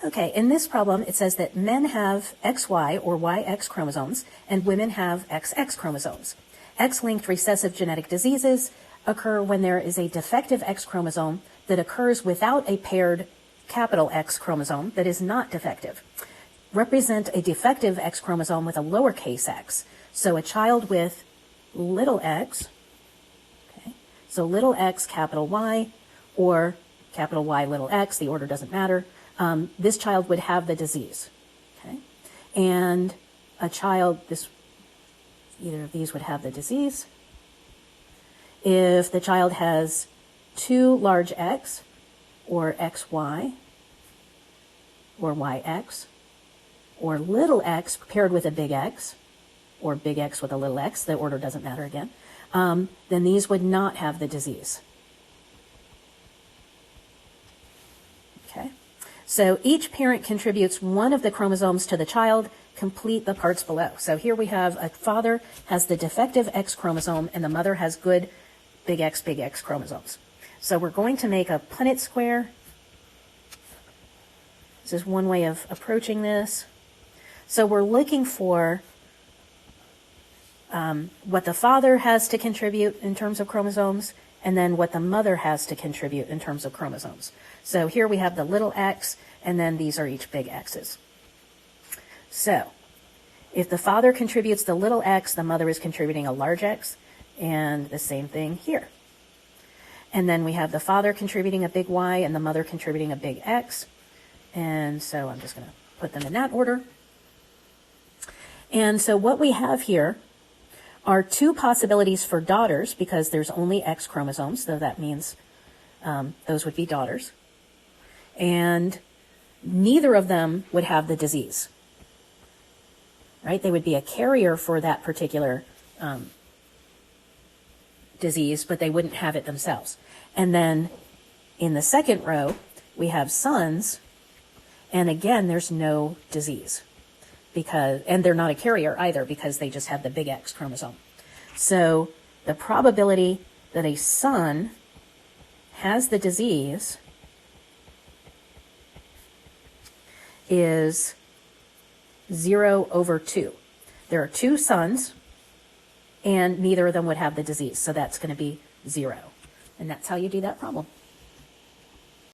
Okay, in this problem, it says that men have XY or YX chromosomes and women have XX chromosomes. X-linked recessive genetic diseases occur when there is a defective X chromosome that occurs without a paired capital X chromosome that is not defective. Represent a defective X chromosome with a lowercase x. So a child with little x, okay, so little x, capital Y, or capital Y, little x, the order doesn't matter. This child would have the disease, okay? And a child, either of these would have the disease. If the child has two large X, or XY, or YX, or little x paired with a big X, or big X with a little x, the order doesn't matter again, then these would not have the disease. Okay, so each parent contributes one of the chromosomes to the child. Complete the parts below. So here we have a father has the defective X chromosome and the mother has good big X chromosomes. So we're going to make a Punnett square. This is one way of approaching this. So we're looking for what the father has to contribute in terms of chromosomes, and then what the mother has to contribute in terms of chromosomes. So here we have the little x, and then these are each big X's. So if the father contributes the little x, the mother is contributing a large X, and the same thing here. And then we have the father contributing a big Y and the mother contributing a big X. And so I'm just going to put them in that order. And so what we have here are two possibilities for daughters, because there's only X chromosomes, so that means those would be daughters. And neither of them would have the disease, right? They would be a carrier for that particular disease, but they wouldn't have it themselves. And then in the second row, we have sons, and again, there's no disease. And they're not a carrier either, because they just have the big X chromosome. So the probability that a son has the disease is 0/2. There are two sons, and neither of them would have the disease, so that's going to be 0. And that's how you do that problem.